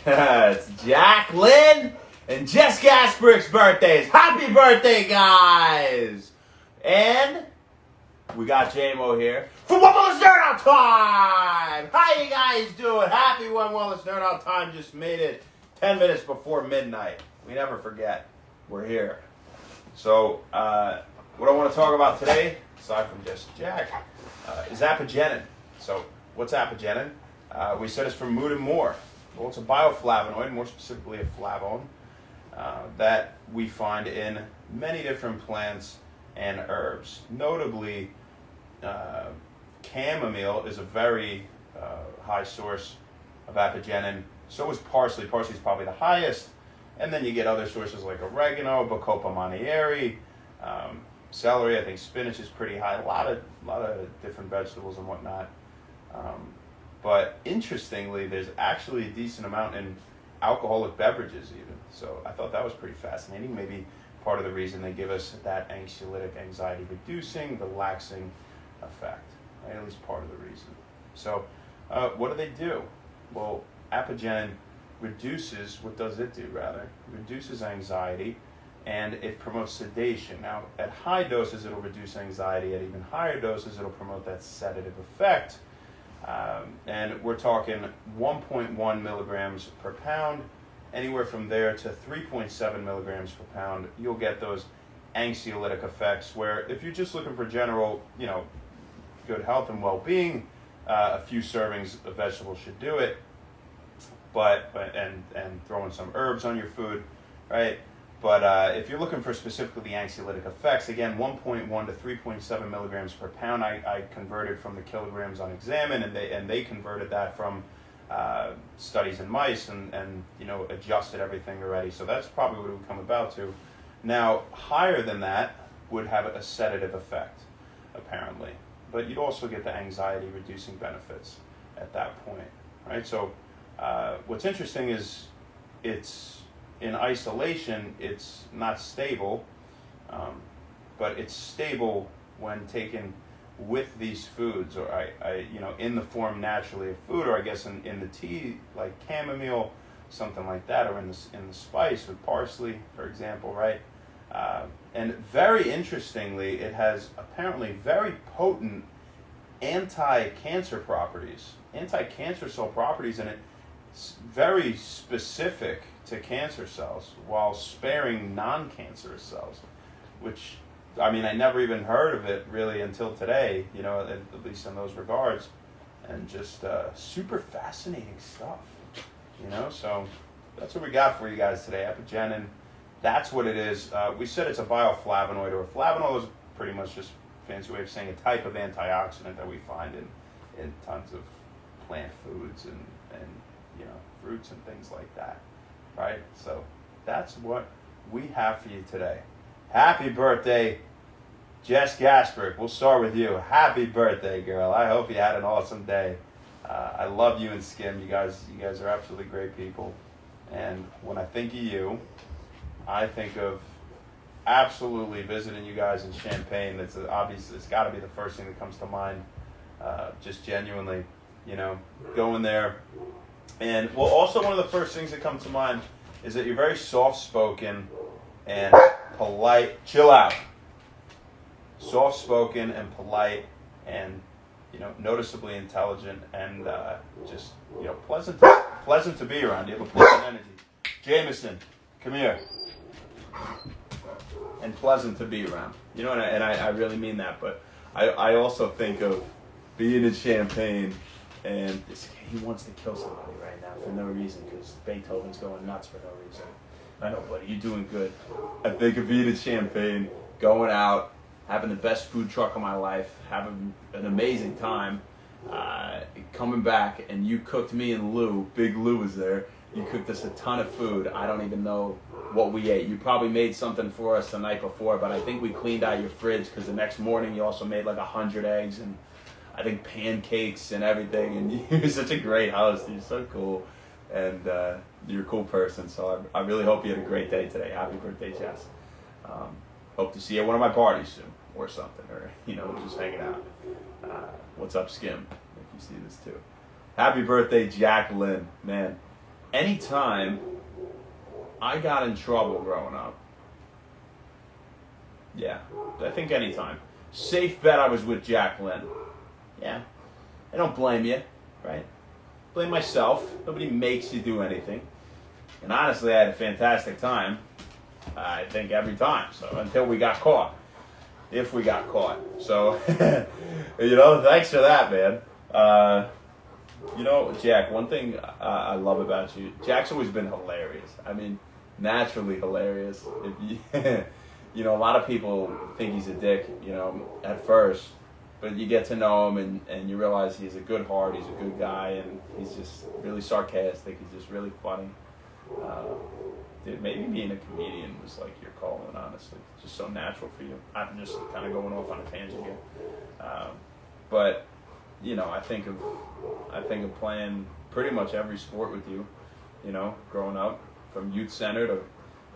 It's Jacqueline and Jess Gasprick's birthdays. Happy birthday, guys! And we got JMO here for One Wellness Nerd Out Time! How you guys doing? Happy One Wellness Nerd Out Time. Just made it 10 minutes before midnight. We never forget. We're here. So, what I want to talk about today, aside from just Jack, is Apigenin. So, what's Apigenin? We said it's from mood and more. Well, it's a bioflavonoid, more specifically a flavone, that we find in many different plants and herbs. Notably, chamomile is a very high source of apigenin. So is parsley. Parsley is probably the highest. And then you get other sources like oregano, bacopa monnieri, celery. I think spinach is pretty high. A lot of different vegetables and whatnot. But interestingly, there's actually a decent amount in alcoholic beverages even. So I thought that was pretty fascinating. Maybe part of the reason they give us that anxiolytic, anxiety reducing, relaxing effect. Right? At least part of the reason. So what do they do? Well, Apigenin reduces, what does it do rather? Reduces anxiety and it promotes sedation. Now, at high doses, it'll reduce anxiety. At even higher doses, it'll promote that sedative effect. And we're talking 1.1 milligrams per pound, anywhere from there to 3.7 milligrams per pound. You'll get those anxiolytic effects where if you're just looking for general, good health and well-being, a few servings of vegetables should do it. And throwing some herbs on your food, right? But if you're looking for specifically the anxiolytic effects, again, 1.1 to 3.7 milligrams per pound. I converted from the kilograms on Examine, and they converted that from studies in mice and adjusted everything already. So that's probably what it would come about to. Now, higher than that would have a sedative effect, apparently. But you'd also get the anxiety-reducing benefits at that point, right? So what's interesting is it's in isolation, it's not stable, but it's stable when taken with these foods, or in the form naturally of food, or I guess in the tea, like chamomile, something like that, or in the spice with parsley, for example, right? And very interestingly, it has apparently very potent anti-cancer properties, anti-cancer cell properties, and it's very specific to cancer cells while sparing non-cancerous cells, which, I never even heard of it really until today, at least in those regards, and just super fascinating stuff, so that's what we got for you guys today. Apigenin, that's what it is. We said it's a bioflavonoid, or a flavonoid is pretty much just a fancy way of saying a type of antioxidant that we find in tons of plant foods and fruits and things like that, right? So that's what we have for you today. Happy birthday, Jess Gasprick. We'll start with you. Happy birthday, girl. I hope you had an awesome day. I love you and Skim. You guys are absolutely great people. And when I think of you, I think of absolutely visiting you guys in Champaign. It's obvious. It's got to be the first thing that comes to mind. Just genuinely, going there. And well, also one of the first things that come to mind is that you're very soft-spoken and polite. Chill out. Soft-spoken and polite, and noticeably intelligent, and just pleasant to be around. You have a pleasant energy. Jameson, come here. And pleasant to be around. And I really mean that. But I also think of being in Champaign, and he wants to kill somebody right now for no reason because Beethoven's going nuts for no reason. I know, buddy, you're doing good. I think of being in Champaign, going out, having the best food truck of my life, having an amazing time, coming back, and you cooked me and Lou. Big Lou was there. You cooked us a ton of food. I don't even know what we ate. You probably made something for us the night before, but I think we cleaned out your fridge because the next morning you also made like 100 eggs and I think pancakes and everything. And you're such a great host. You're so cool. And you're a cool person. So I really hope you had a great day today. Happy birthday, Jess. Hope to see you at one of my parties soon or something, or, just hanging out. What's up, Skim, if you see this too. Happy birthday, Jacqueline. Man, anytime I got in trouble growing up, yeah, I think anytime. Safe bet I was with Jack Lynn. Yeah, I don't blame you, right? Blame myself. Nobody makes you do anything. And honestly, I had a fantastic time, I think, every time. So until we got caught. If we got caught. So, thanks for that, man. Jack, one thing I love about you, Jack's always been hilarious. I mean, naturally hilarious. If you, a lot of people think he's a dick, at first. But you get to know him and you realize he's a good heart, he's a good guy, and he's just really sarcastic, he's just really funny. Dude, maybe being a comedian was like your calling, honestly. It's just so natural for you. I'm just kind of going off on a tangent here. But, I think of playing pretty much every sport with you, growing up, from youth center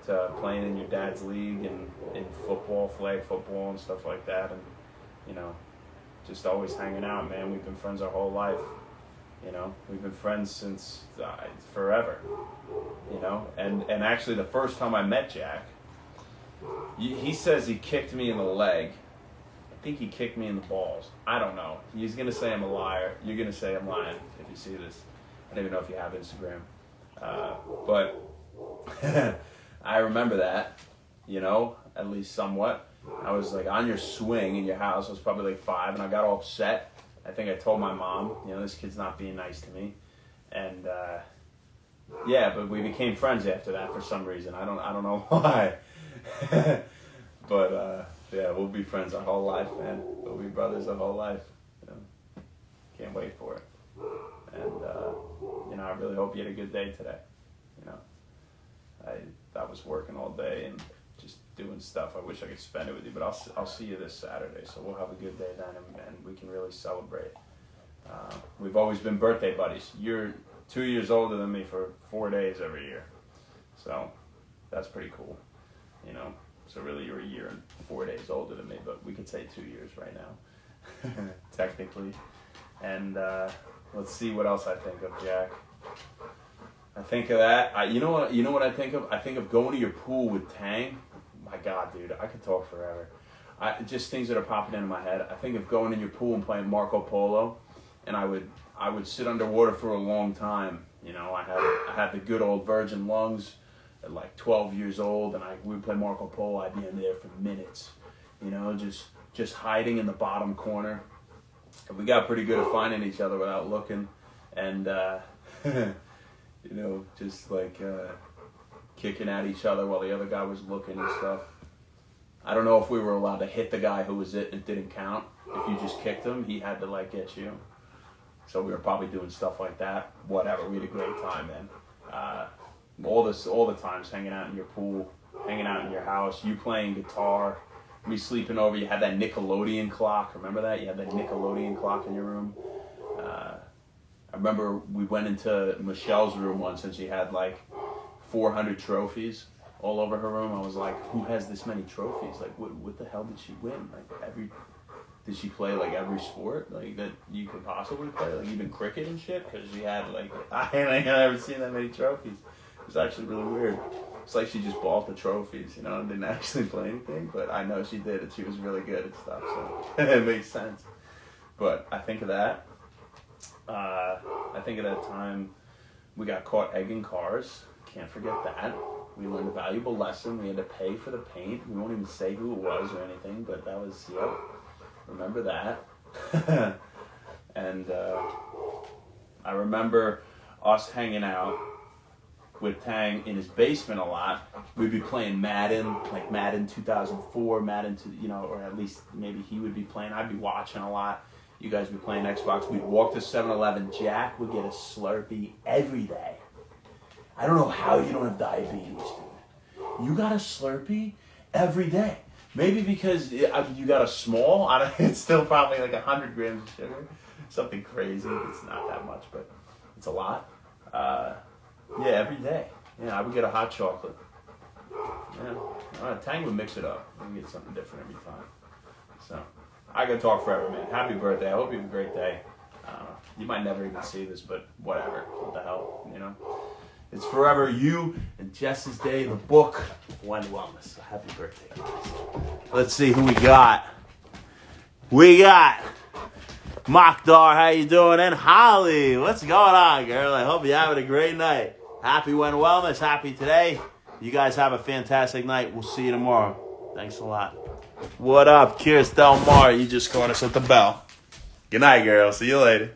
to playing in your dad's league and in football, flag football and stuff like that. And, just always hanging out, man. We've been friends our whole life. We've been friends since forever. And actually the first time I met Jack, he says he kicked me in the leg. I think he kicked me in the balls. I don't know. He's going to say I'm a liar. You're going to say I'm lying if you see this. I don't even know if you have Instagram. But I remember that, at least somewhat. I was like on your swing in your house. I was probably like 5, and I got all upset. I think I told my mom, this kid's not being nice to me, and but we became friends after that for some reason. I don't know why, but we'll be friends our whole life, man. We'll be brothers our whole life. Can't wait for it, and I really hope you had a good day today. I was working all day and just doing stuff. I wish I could spend it with you, but I'll see you this Saturday, so we'll have a good day then, and we can really celebrate. We've always been birthday buddies. You're 2 years older than me for 4 days every year, so that's pretty cool, So really, you're a year and 4 days older than me, but we could say 2 years right now, technically. And let's see what else I think of, Jack. I think of that. You know what I think of? I think of going to your pool with Tang. My God, dude, I could talk forever. Just things that are popping into my head. I think of going in your pool and playing Marco Polo, and I would sit underwater for a long time. I had the good old virgin lungs at like 12 years old, and we would play Marco Polo. I'd be in there for minutes, just hiding in the bottom corner. And we got pretty good at finding each other without looking, and just like kicking at each other while the other guy was looking and stuff. I don't know if we were allowed to hit the guy who was it didn't count. If you just kicked him, he had to get you. So we were probably doing stuff like that. Whatever, we had a great time, man. All the times hanging out in your pool, hanging out in your house, you playing guitar, me sleeping over. You had that Nickelodeon clock. Remember that? You had that Nickelodeon clock in your room. I remember we went into Michelle's room once and she had like 400 trophies all over her room. I was like, who has this many trophies? Like, what the hell did she win? Like, did she play like every sport like that you could possibly play? Like even cricket and shit? Because she had like, I ain't never seen that many trophies. It was actually really weird. It's like she just bought the trophies, and didn't actually play anything. But I know she did, and she was really good at stuff, so it makes sense. But I think of that. I think of that time we got caught egging cars. Can't forget that. We learned a valuable lesson. We had to pay for the paint. We won't even say who it was or anything, but that was, remember that. And I remember us hanging out with Tang in his basement a lot. We'd be playing Madden, like Madden 2004, Madden, or at least maybe he would be playing. I'd be watching a lot. You guys would be playing Xbox. We'd walk to 7-Eleven. Jack would get a Slurpee every day. I don't know how you don't have diabetes, dude. You got a Slurpee every day. Maybe because you got a small. It's still probably like 100 grams of sugar. Something crazy. It's not that much, but it's a lot. Every day. Yeah, I would get a hot chocolate. Yeah, Tang would mix it up. We get something different every time. So, I could talk forever, man. Happy birthday. I hope you have a great day. You might never even see this, but whatever. What the hell, It's forever you and Jess's Day, the book, When Wellness. So happy birthday, guys. Let's see who we got. We got Makdar, how you doing? And Holly, what's going on, girl? I hope you're having a great night. Happy When Wellness, happy today. You guys have a fantastic night. We'll see you tomorrow. Thanks a lot. What up, Kirs Del Mar? You just caught us at the bell. Good night, girl. See you later.